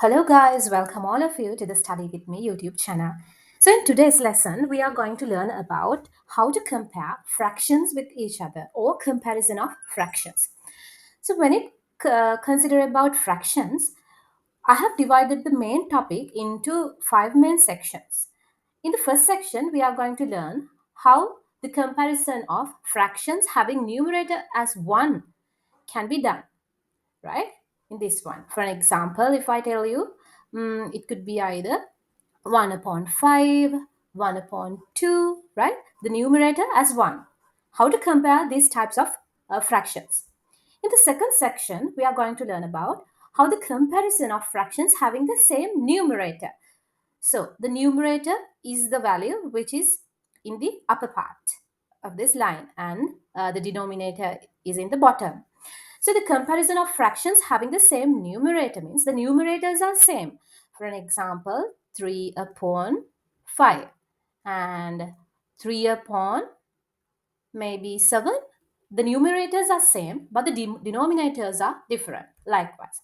Hello guys, welcome all of you to the Study With Me YouTube channel. So in today's lesson, we are going to learn about how to compare fractions with each other or comparison of fractions. So when it consider about fractions, I have divided the main topic into 5 main sections. In the first section, we are going to learn how the comparison of fractions having numerator as 1 can be done, right? In this one, for an example, if I tell you, it could be either 1 upon 5, 1 upon 2, right? The numerator as 1. How to compare these types of fractions. In the second section, we are going to learn about how the comparison of fractions having the same numerator. So the numerator is the value which is in the upper part of this line, and the denominator is in the bottom. So the comparison of fractions having the same numerator means the numerators are same. For an example, 3 upon 5 and 3 upon maybe 7. The numerators are same, but the denominators are different. Likewise.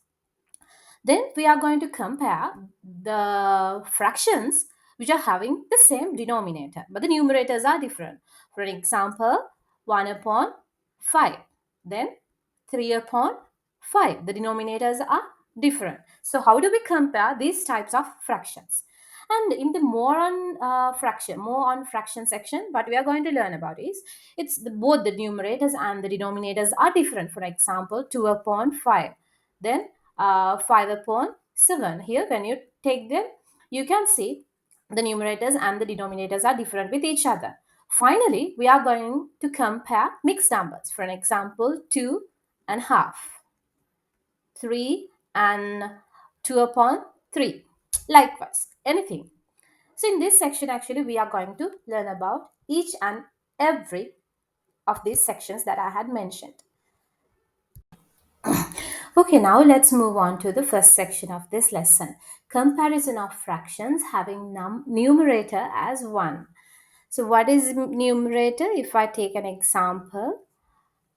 Then we are going to compare the fractions which are having the same denominator, but the numerators are different. For an example, 1 upon 5. Then 3 upon 5. The denominators are different. So how do we compare these types of fractions? And in the more on fraction section, what we are going to learn about is both the numerators and the denominators are different. For example, 2 upon 5. Then 5 upon 7. Here, when you take them, you can see the numerators and the denominators are different with each other. Finally, we are going to compare mixed numbers. For an example, 2 and half, 3 and 2 upon 3. Likewise, anything. So in this section, actually, we are going to learn about each and every of these sections that I had mentioned. Okay, now let's move on to the first section of this lesson. Comparison of fractions having numerator as 1. So what is numerator? If I take an example,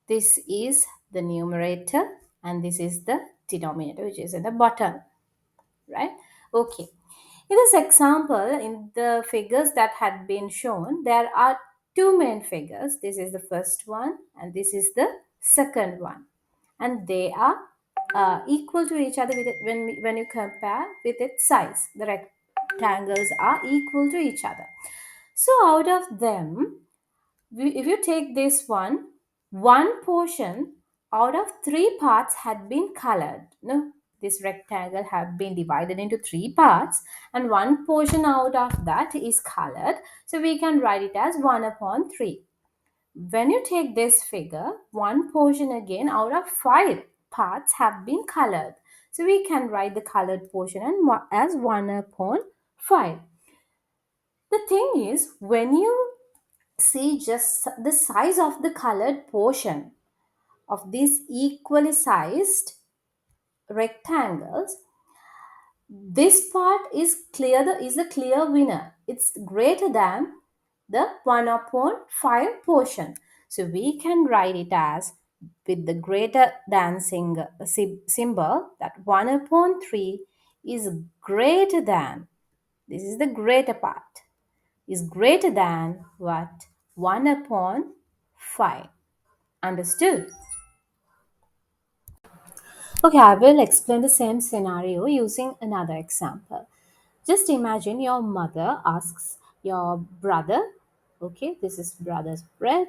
this is the numerator and this is the denominator, which is in the bottom, right? Okay. In this example, in the figures that had been shown, there are two main figures. This is the first one and this is the second one. And they are equal to each other when you compare with its size. The rectangles are equal to each other. So out of them, if you take this one portion out of three parts had been colored. No, this rectangle have been divided into three parts and one portion out of that is colored. So we can write it as 1 upon 3. When you take this figure, one portion again out of five parts have been colored. So we can write the colored portion as 1 upon 5. The thing is, when you see just the size of the colored portion of these equally sized rectangles, this part is a clear winner. It's greater than the 1 upon 5 portion. So we can write it as with the greater than symbol that 1 upon 3 is greater than, this is the greater part, is greater than what? 1 upon 5. Understood? Okay, I will explain the same scenario using another example. Just imagine your mother asks your brother, okay, this is brother's bread.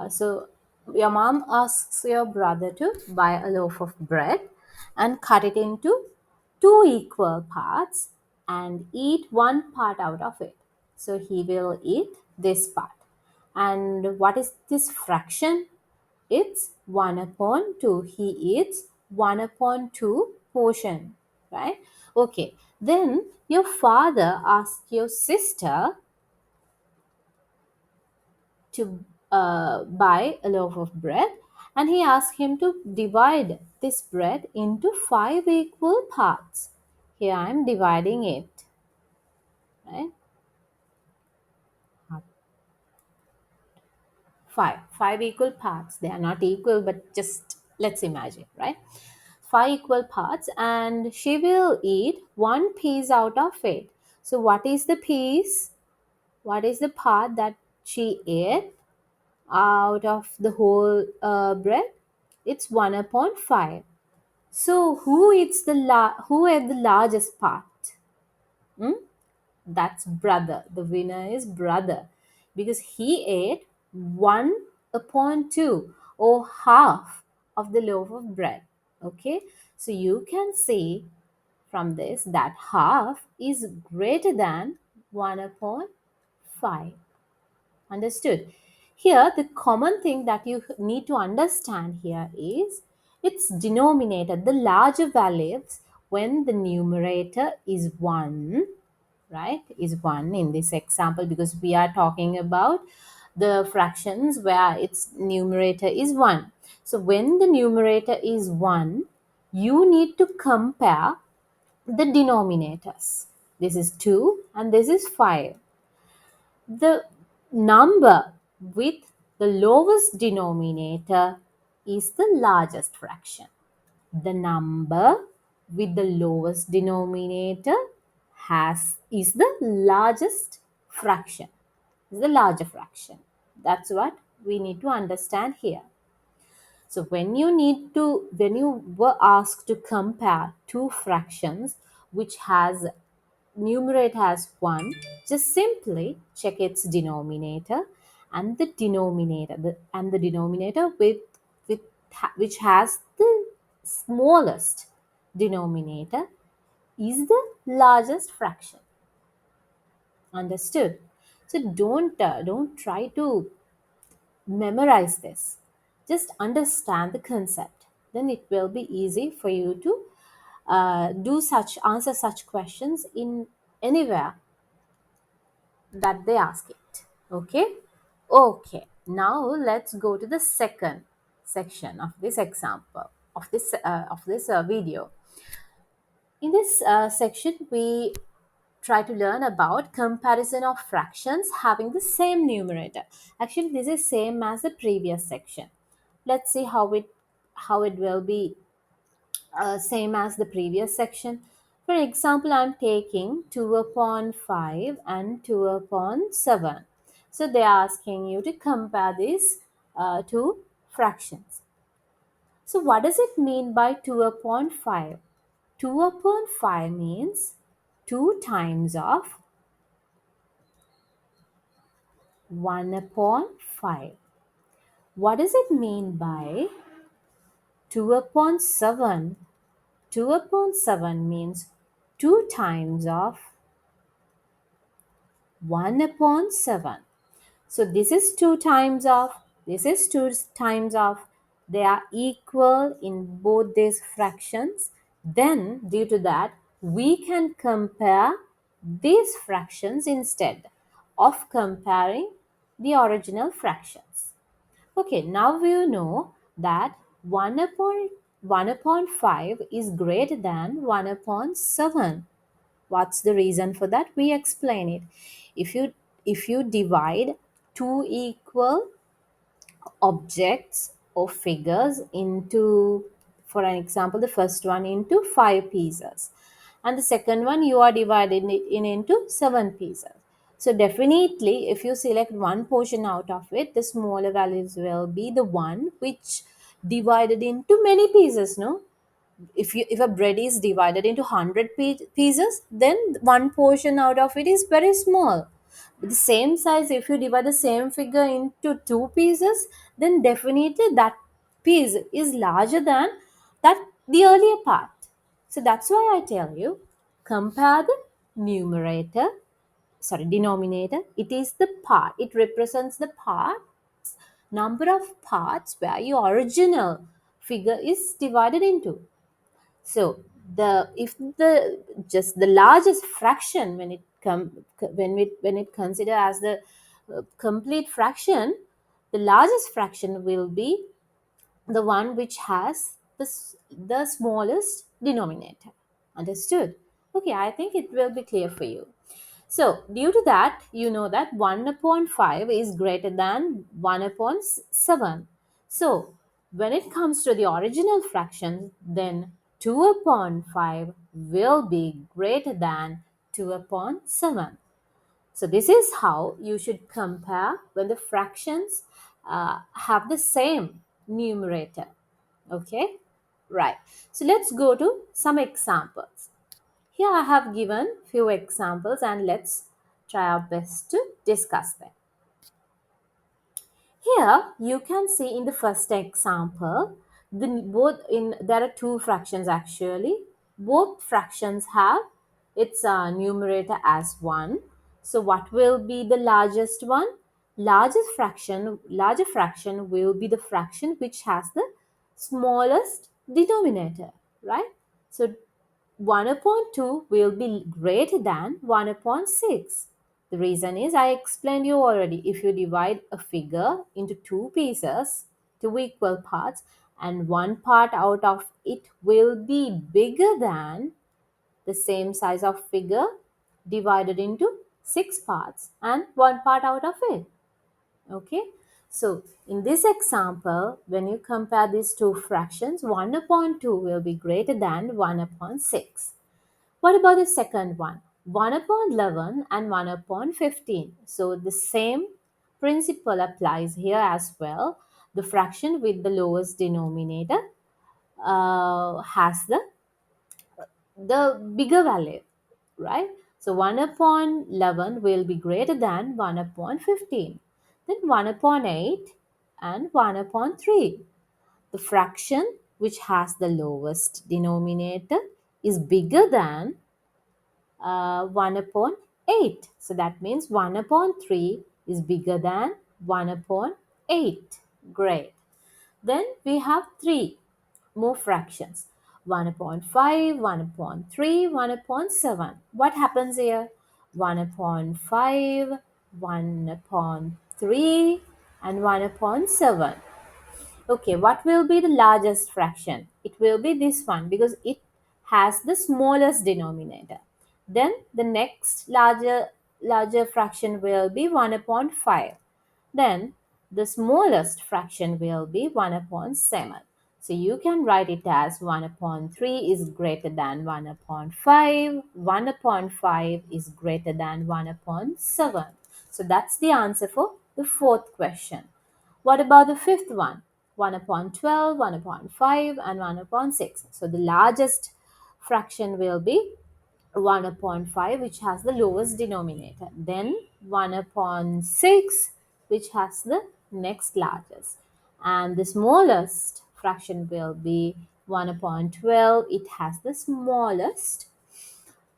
So your mom asks your brother to buy a loaf of bread and cut it into two equal parts and eat one part out of it. So he will eat this part. And what is this fraction? It's 1 upon 2. He eats 1 upon 2 portion, right? Okay. Then your father asks your sister to buy a loaf of bread and he asks him to divide this bread into 5 equal parts. Here I am dividing it, right? Five equal parts. They are not equal, but just let's imagine, right? 5 equal parts and she will eat one piece out of it. So what is the piece? What is the part that she ate out of the whole bread? It's 1 upon 5. So who ate the largest part? Hmm? That's brother. The winner is brother because he ate 1 upon 2 or half of the loaf of bread. Okay, so you can see from this that half is greater than 1 upon 5. Understood? Here, the common thing that you need to understand here is its denominator, the larger values when the numerator is 1, right, is 1 in this example, because we are talking about the fractions where its numerator is 1. So when the numerator is 1, you need to compare the denominators. This is 2 and this is 5. The number with the lowest denominator is the largest fraction. The number with the lowest denominator is the largest fraction. Is the larger fraction. That's what we need to understand here. So when you were asked to compare two fractions which has numerator as 1, just simply check its denominator and the denominator which has the smallest denominator is the largest fraction. Understood? So don't try to memorize this. Just understand the concept. Then it will be easy for you to answer such questions in anywhere that they ask it. Okay. Now let's go to the second section of this example of this video. In this section, we try to learn about comparison of fractions having the same numerator. Actually, this is same as the previous section. Let's see how it will be same as the previous section. For example, I'm taking 2 upon 5 and 2 upon 7. So they are asking you to compare these two fractions. So what does it mean by 2 upon 5? 2 upon 5 means 2 times of 1 upon 5. What does it mean by 2 upon 7? 2 upon 7 means 2 times of 1 upon 7. So this is 2 times of, this is 2 times of. They are equal in both these fractions. Then due to that, we can compare these fractions instead of comparing the original fractions. Okay, now we know that 1 upon 5 is greater than 1 upon 7. What's the reason for that? We explain it. If you divide two equal objects or figures into, for an example, the first one into 5 pieces and the second one you are dividing it into 7 pieces. So definitely if you select one portion out of it, the smaller values will be the one which divided into many pieces, no? If a bread is divided into 100 pieces, then one portion out of it is very small. But the same size, if you divide the same figure into two pieces, then definitely that piece is larger than that the earlier part. So that's why I tell you, compare the numerator, sorry, denominator. It is the part, it represents the part, number of parts where your original figure is divided into. So the if the just the largest fraction when it consider as the complete fraction, the largest fraction will be the one which has the smallest denominator. Understood? Okay, I think it will be clear for you. So due to that, you know that 1 upon 5 is greater than 1 upon 7. So when it comes to the original fraction, then 2 upon 5 will be greater than 2 upon 7. So this is how you should compare when the fractions have the same numerator. Okay, right. So let's go to some examples. Here I have given few examples and let's try our best to discuss them. Here you can see in the first example, there are two fractions actually. Both fractions have its numerator as 1. So what will be the largest one? Larger fraction will be the fraction which has the smallest denominator, right? So 1 upon 2 will be greater than 1 upon 6. The reason is I explained you already. If you divide a figure into two pieces, two equal parts, and one part out of it will be bigger than the same size of figure divided into six parts and one part out of it. Okay. So in this example, when you compare these two fractions, 1 upon 2 will be greater than 1 upon 6. What about the second one? 1 upon 11 and 1 upon 15. So the same principle applies here as well. The fraction with the lowest denominator has the bigger value, right? So 1 upon 11 will be greater than 1 upon 15. Then 1 upon 8 and 1 upon 3. The fraction which has the lowest denominator is bigger than 1 upon 8. So that means 1 upon 3 is bigger than 1 upon 8. Great. Then we have 3 more fractions. 1 upon 5, 1 upon 3, 1 upon 7. What happens here? 1 upon 5, 1 upon 3 and 1 upon 7. Okay, what will be the largest fraction? It will be this one because it has the smallest denominator. Then the next larger fraction will be 1 upon 5. Then the smallest fraction will be 1 upon 7. So you can write it as 1 upon 3 is greater than 1 upon 5. 1 upon 5 is greater than 1 upon 7. So that's the answer for the fourth question. What about the fifth one? 1 upon 12, 1 upon 5 and 1 upon 6. So the largest fraction will be 1 upon 5 which has the lowest denominator. Then 1 upon 6 which has the next largest. And the smallest fraction will be 1 upon 12. It has the smallest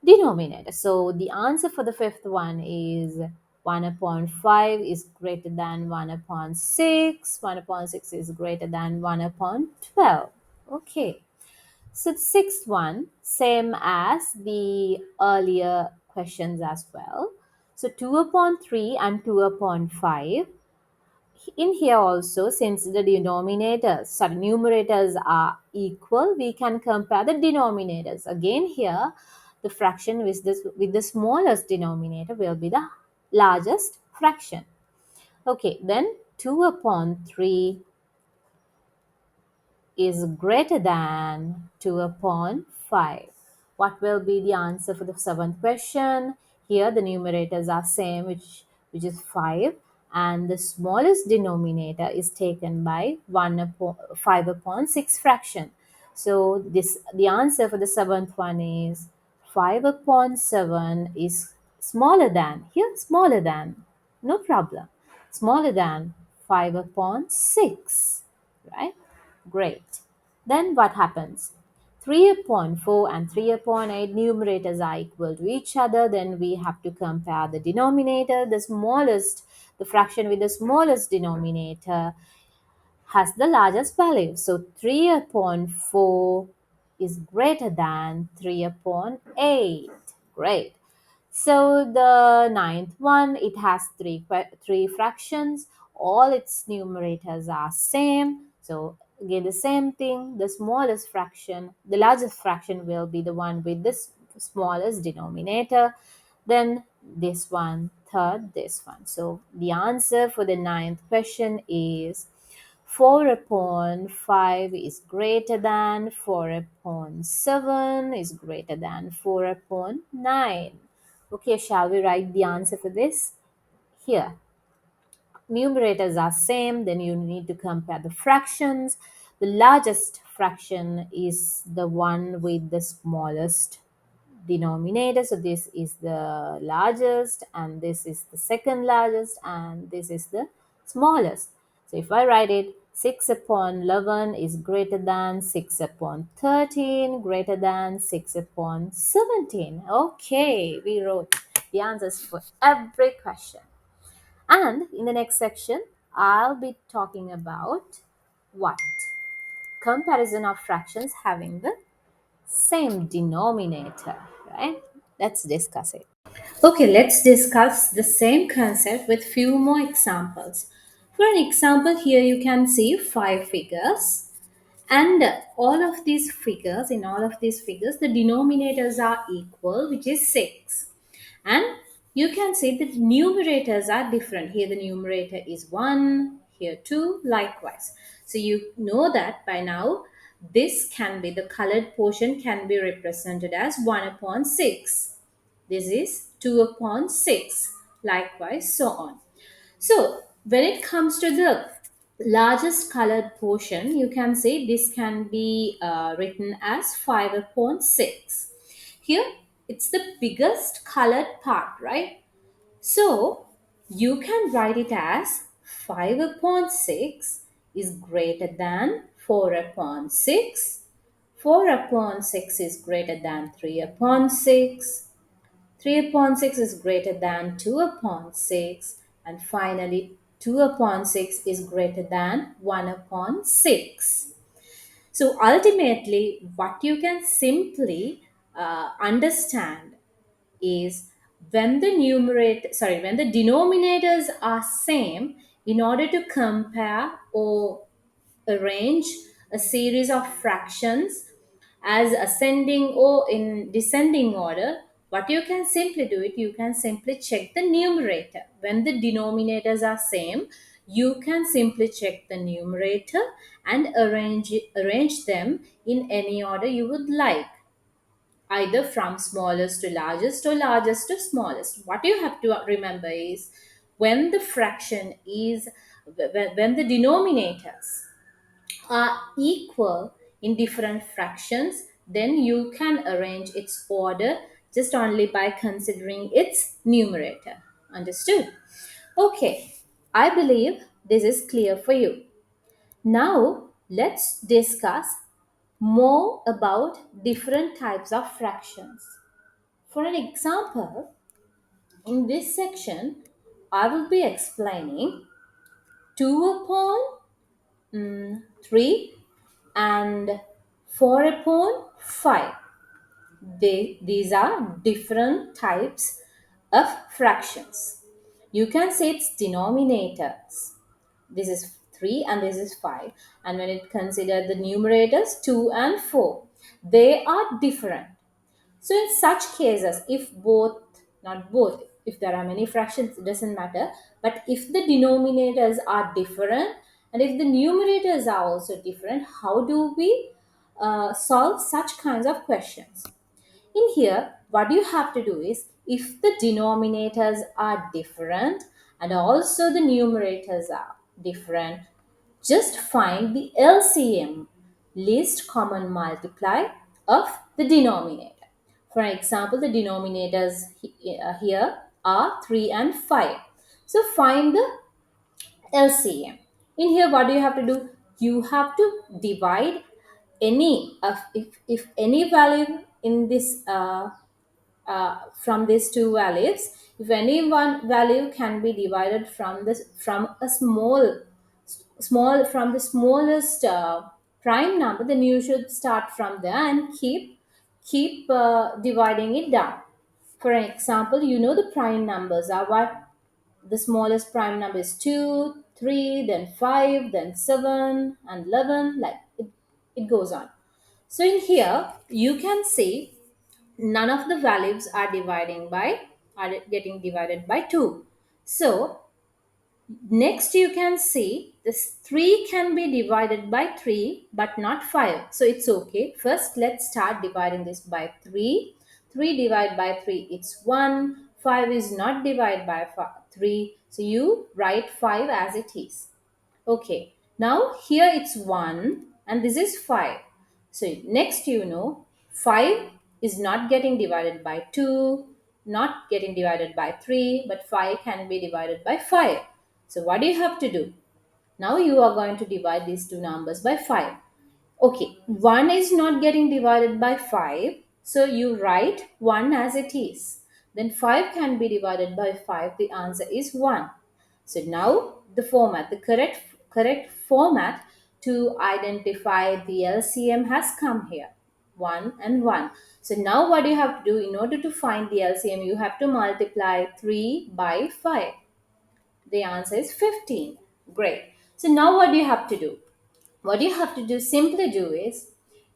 denominator. So the answer for the fifth one is 1 upon 5 is greater than 1 upon 6. 1 upon 6 is greater than 1 upon 12. Okay. So the sixth one, same as the earlier questions as well. So 2 upon 3 and 2 upon 5. In here also, since the numerators are equal, we can compare the denominators. Again here, the fraction with the smallest denominator will be the largest fraction. Okay, then 2 upon 3 is greater than 2 upon 5. What will be the answer for the seventh question? Here the numerators are same, which is 5, and the smallest denominator is taken by 5 upon 6 fraction. So the answer for the seventh one is 5 upon 7 is smaller than, here smaller than, no problem, smaller than 5 upon 6, right? Great. Then what happens? 3 upon 4 and 3 upon 8 numerators are equal to each other. Then we have to compare the denominator. The fraction with the smallest denominator has the largest value. So 3 upon 4 is greater than 3 upon 8. Great. So the ninth one, it has three fractions. All its numerators are same. So again the same thing. The largest fraction will be the one with the smallest denominator. Then this one, third, this one. So the answer for the ninth question is 4 upon 5 is greater than 4 upon 7 is greater than 4 upon 9. Okay, shall we write the answer for this? Here, numerators are same, then you need to compare the fractions. The largest fraction is the one with the smallest denominator. So this is the largest, and this is the second largest, and this is the smallest. So if I write it, 6 upon 11 is greater than 6 upon 13, greater than 6 upon 17. Okay, we wrote the answers for every question. And in the next section, I'll be talking about what? Comparison of fractions having the same denominator, right? Let's discuss it. Okay, let's discuss the same concept with few more examples. For an example, here you can see five figures, and in all of these figures, the denominators are equal, which is 6. And you can see the numerators are different. Here the numerator is 1, here 2, likewise. So you know that by now, the colored portion can be represented as 1 upon 6. This is 2 upon 6, likewise, so on. So when it comes to the largest colored portion, you can say this can be written as 5 upon 6. Here, it's the biggest colored part, right? So you can write it as 5 upon 6 is greater than 4 upon 6. 4 upon 6 is greater than 3 upon 6. 3 upon 6 is greater than 2 upon 6. And finally, 2 upon 6 is greater than 1 upon 6. So ultimately, what you can simply understand is when the denominators are same, in order to compare or arrange a series of fractions as ascending or in descending order, what you can simply do it, you can simply check the numerator. When the denominators are same, you can simply check the numerator and arrange them in any order you would like, either from smallest to largest or largest to smallest. What you have to remember is when the fraction is when the denominators are equal in different fractions, then you can arrange its order just only by considering its numerator. Understood? Okay, I believe this is clear for you. Now, let's discuss more about different types of fractions. For an example, in this section, I will be explaining 2 upon 3 and 4 upon 5. These are different types of fractions. You can say it's denominators. This is 3 and this is 5. And when it consider the numerators 2 and 4, they are different. So in such cases, not both, if there are many fractions, it doesn't matter. But if the denominators are different and if the numerators are also different, how do we solve such kinds of questions? In here, what you have to do is, if the denominators are different and also the numerators are different, just find the LCM, least common multiply, of the denominator. For example, the denominators here are 3 and 5. So find the LCM. In here, what do you have to do? You have to divide any of if any value in this from these two values, if any one value can be divided from a small from the smallest prime number, then you should start from there and keep dividing it down. For an example, you know the prime numbers are what? The smallest prime number is 2, 3, then 5, then 7 and 11, like it goes on. So in here you can see none of the values are getting divided by 2. So Next, you can see this 3 can be divided by 3 but not 5. So it's okay. First, let's start dividing this by 3. 3 divided by 3, it's 1. 5 is not divided by 3. So you write 5 as it is. Okay, now here it's 1 and this is 5. So next, 5 is not getting divided by 2, not getting divided by 3, but 5 can be divided by 5. So what do you have to do? Now you are going to divide these two numbers by 5. Okay, 1 is not getting divided by 5, so you write 1 as it is. Then 5 can be divided by 5, the answer is 1. So now the correct format to identify the LCM has come here. 1 and 1. So now what you have to do in order to find the LCM, you have to multiply 3 by 5. The answer is 15. Great. So now what do you have to do? What you have to do simply do is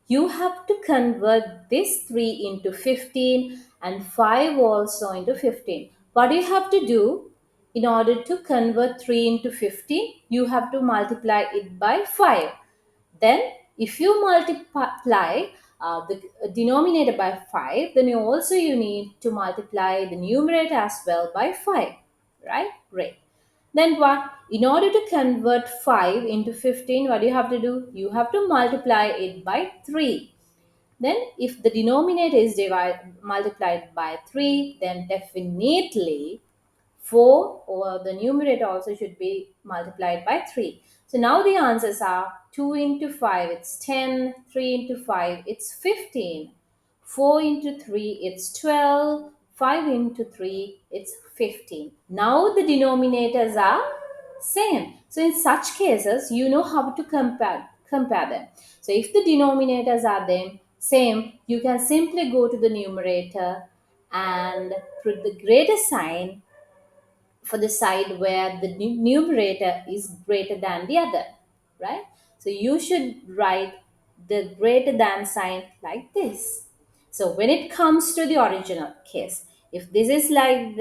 you have to convert this 3 into 15 and 5 also into 15. What you have to do in order to convert 3 into 15, you have to multiply it by 5. Then if you multiply the denominator by 5, then you need to multiply the numerator as well by 5. Right? Great. Then what? In order to convert 5 into 15, what do you have to do? You have to multiply it by 3. Then if the denominator is multiplied by 3, then definitely 4 or the numerator also should be multiplied by 3. So now the answers are 2 into 5, it's 10, 3 into 5, it's 15, 4 into 3, it's 12, 5 into 3, it's 15. Now the denominators are same. So in such cases, you know how to compare them. So if the denominators are them same, you can simply go to the numerator and put the greater sign for the side where the numerator is greater than the other, right? So you should write the greater than sign like this. So when it comes to the original case, if this is like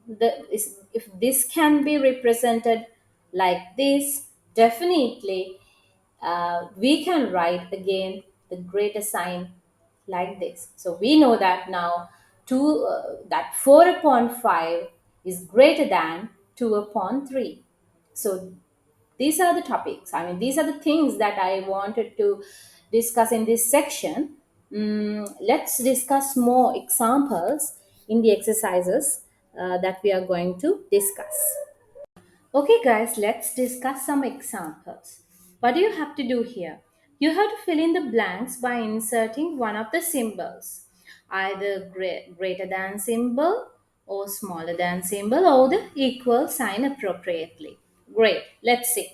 if this can be represented like this, definitely we can write again the greater sign like this. So we know that now that 4 upon 5 is greater than 2 upon 3. So these are the topics. I mean, these are the things that I wanted to discuss in this section. Let's discuss more examples in the exercises that we are going to discuss. Okay, guys, let's discuss some examples. What do you have to do here? You have to fill in the blanks by inserting one of the symbols, either greater than symbol or smaller than symbol or the equal sign appropriately. Great, let's see.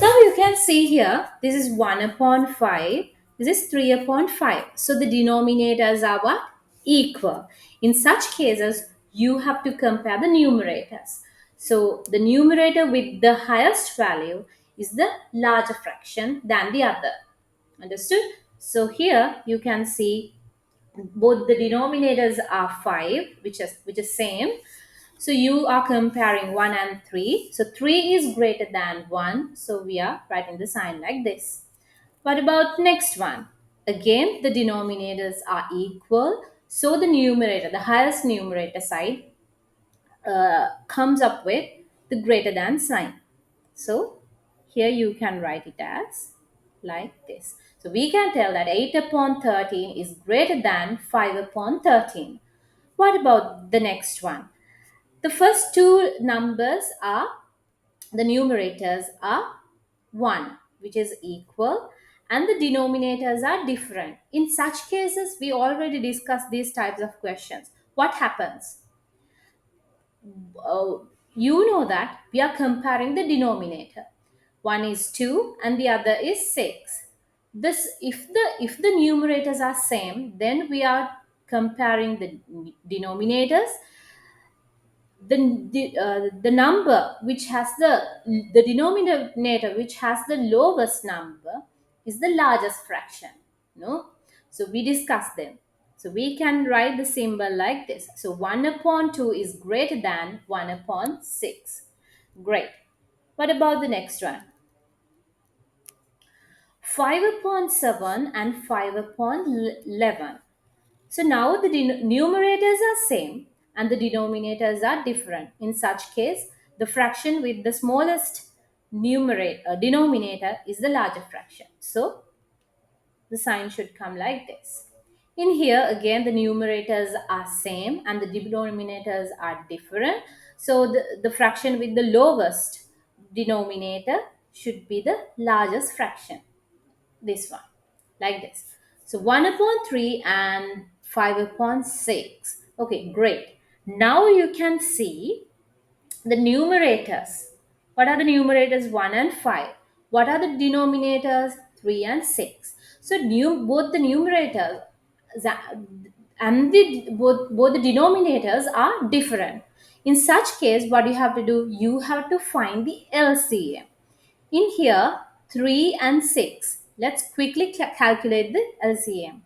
Now you can see here, this is 1 upon 5, this is 3 upon 5. So the denominators are what? Equal. In such cases, you have to compare the numerators. So the numerator with the highest value is the larger fraction than the other. Understood? So here you can see both the denominators are 5, which is same. So you are comparing 1 and 3. So 3 is greater than 1. So we are writing the sign like this. What about next one? Again, the denominators are equal. So the numerator, the highest numerator side, comes up with the greater than sign. So here you can write it as like this. So we can tell that 8 upon 13 is greater than 5 upon 13. What about the next one? The first two numbers are, the numerators are 1, which is equal, and the denominators are different. In such cases, we already discussed these types of questions. What happens? uh, you know that we are comparing the denominator. One is 2 and the other is 6. This, if the numerators are same, then we are comparing the denominators. The number which has the denominator which has the lowest number is the largest fraction, no? So we discuss them. So we can write the symbol like this. So 1 upon 2 is greater than 1 upon 6. Great. What about the next one? 5 upon 7 and 5 upon 11. So now the numerators are same and the denominators are different. In such case, the fraction with the smallest denominator is the larger fraction. So the sign should come like this. In here again the numerators are same and the denominators are different. So the fraction with the lowest denominator should be the largest fraction. This one, like this. So 1 upon 3 and 5 upon 6. Okay, great. Now you can see the numerators. What are the numerators? 1 and 5. What are the denominators? 3 and 6. So both the numerators and both the denominators are different. In such case, what you have to do? You have to find the LCM. In here, 3 and 6. Let's quickly calculate the LCM.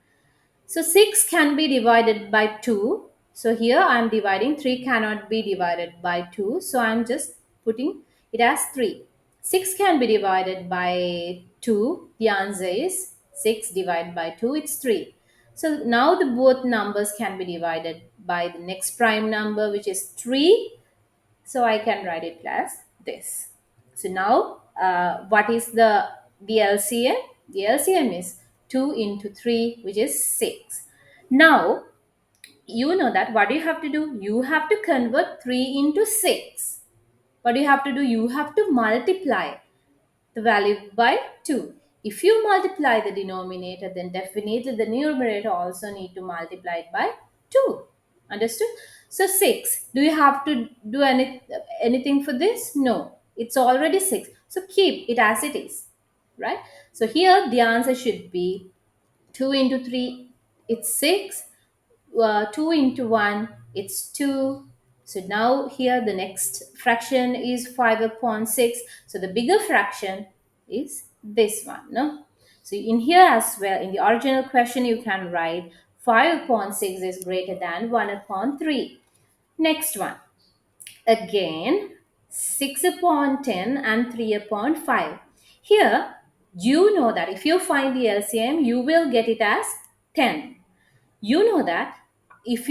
So 6 can be divided by 2. So here I am dividing, 3 cannot be divided by 2. So I am just putting it as 3. 6 can be divided by 2. The answer is 6 divided by 2. It's 3. So now the both numbers can be divided by the next prime number, which is 3. So I can write it as this. So now what is the LCM? The LCM is 2 into 3, which is 6. Now you know that what you have to do? You have to convert 3 into 6. What do you have to do? You have to multiply the value by 2. If you multiply the denominator, then definitely the numerator also need to multiply it by 2. Understood? So 6. Do you have to do anything for this? No. It's already 6. So keep it as it is. Right? So here the answer should be 2 into 3, it's 6. 2 into 1, it's 2. So now here the next fraction is 5 upon 6. So the bigger fraction is this one. No? So in here as well, in the original question, you can write 5 upon 6 is greater than 1 upon 3. Next one. Again, 6 upon 10 and 3 upon 5. Here, you know that if you find the LCM, you will get it as 10. You know that if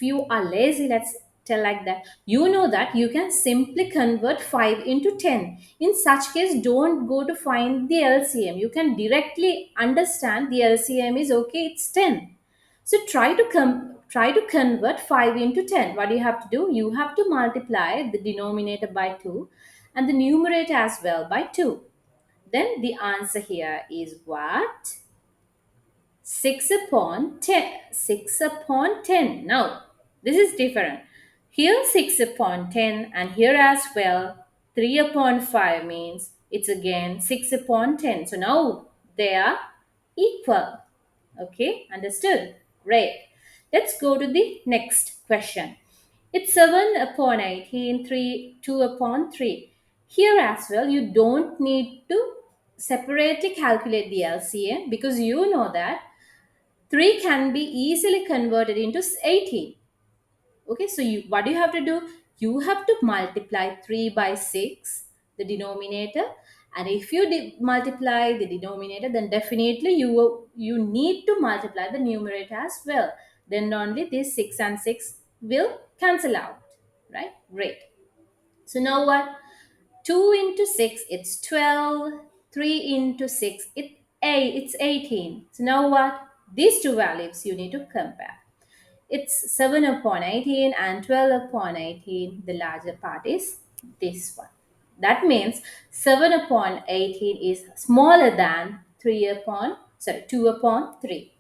you are lazy, let's tell like that, you know that you can simply convert 5 into 10. In such case, don't go to find the LCM. You can directly understand the LCM is okay, it's 10. So try to convert 5 into 10. What do you have to do? You have to multiply the denominator by 2 and the numerator as well by 2. Then the answer here is what? 6 upon 10. 6 upon 10. Now, this is different. Here 6 upon 10 and here as well 3 upon 5 means it's again 6 upon 10. So now they are equal. Okay, understood? Great. Let's go to the next question. It's 7 upon 18, 2 upon 3. Here as well, you don't need to separately calculate the LCM because you know that 3 can be easily converted into 18. Okay, so what do you have to do? You have to multiply 3 by 6, the denominator. And if you multiply the denominator, then definitely you need to multiply the numerator as well. Then only this 6 and 6 will cancel out. Right? Great. So now what? 2 into 6, it's 12. 3 into 6, it's 18. So now what? These two values you need to compare. It's 7 upon 18 and 12 upon 18. The larger part is this one. That means 7 upon 18 is smaller than 2 upon 3.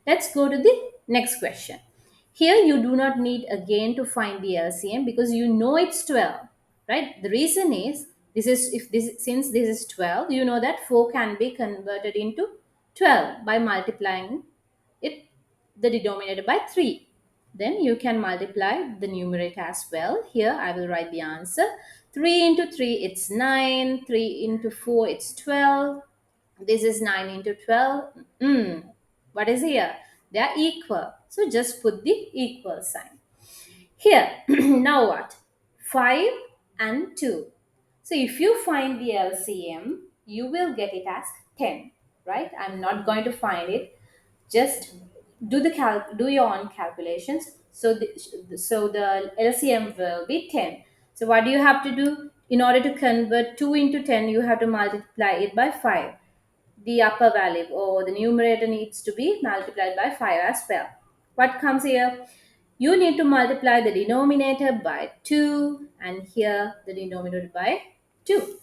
Let's go to the next question. Here you do not need again to find the LCM because you know it's 12, right? The reason is since this is 12, you know that 4 can be converted into 12 by multiplying it the denominator by 3. Then you can multiply the numerator as well. Here I will write the answer. 3 into 3 it's 9. 3 into 4 it's 12. This is 9 into 12. What is here? They are equal. So just put the equal sign. Here, now what? 5 and 2. So if you find the LCM, you will get it as 10, right? I'm not going to find it. Just do your own calculations. So the LCM will be 10. So what do you have to do? In order to convert 2 into 10, you have to multiply it by 5. The upper value or the numerator needs to be multiplied by 5 as well. What comes here? You need to multiply the denominator by 2 and here the denominator by 2.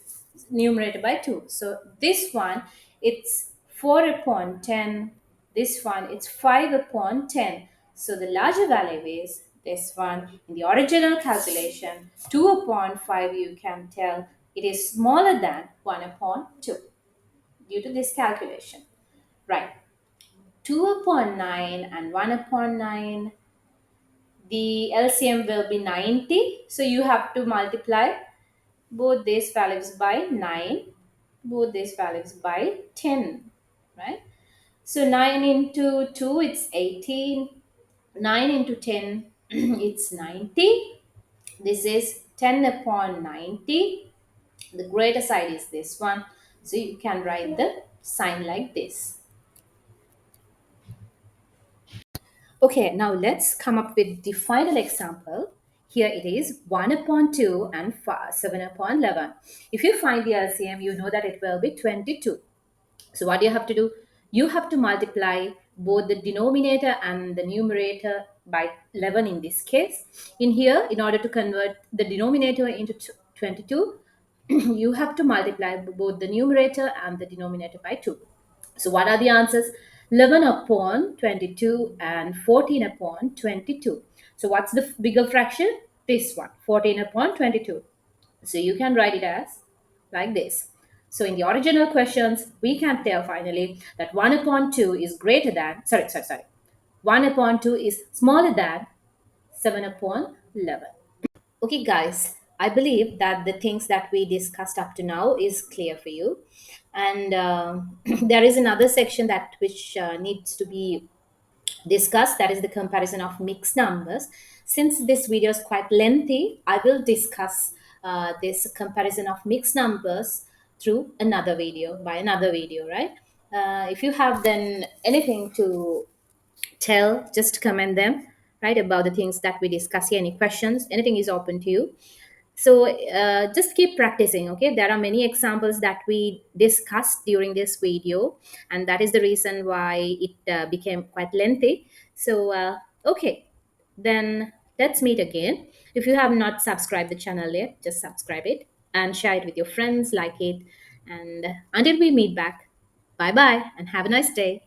Numerator by 2. So this one, it's 4 upon 10. This one, it's 5 upon 10. So the larger value is this one. In the original calculation, 2 upon 5, you can tell it is smaller than 1 upon 2 due to this calculation. Right. 2 upon 9 and 1 upon 9, the LCM will be 90. So you have to multiply both these values by 9, both these values by 10, right? So 9 into 2, it's 18. 9 into 10, it's 90. This is 10 upon 90. The greater side is this one. So you can write the sign like this. Okay, now let's come up with the final example. Here it is 1 upon 2 and 7 upon 11. If you find the LCM, you know that it will be 22. So what do you have to do? You have to multiply both the denominator and the numerator by 11 in this case. In here, in order to convert the denominator into 22, you have to multiply both the numerator and the denominator by 2. So what are the answers? 11 upon 22 and 14 upon 22. So what's the bigger fraction? This one, 14 upon 22. So you can write it as like this. So in the original questions, we can tell finally that 1 upon 2 is greater than, sorry. 1 upon 2 is smaller than 7 upon 11. Okay, guys, I believe that the things that we discussed up to now is clear for you. And there is another section that which needs to be discussed, that is the comparison of mixed numbers. Since this video is quite lengthy, I will discuss this comparison of mixed numbers through another video, by another video, right? If you have then anything to tell, just comment them, right, about the things that we discuss here. Any questions, anything is open to you. So just keep practicing. Okay, there are many examples that we discussed during this video, and that is the reason why it became quite lengthy. So okay, then let's meet again. If you have not subscribed the channel yet, just subscribe it and share it with your friends, like it. And until we meet back, bye bye and have a nice day.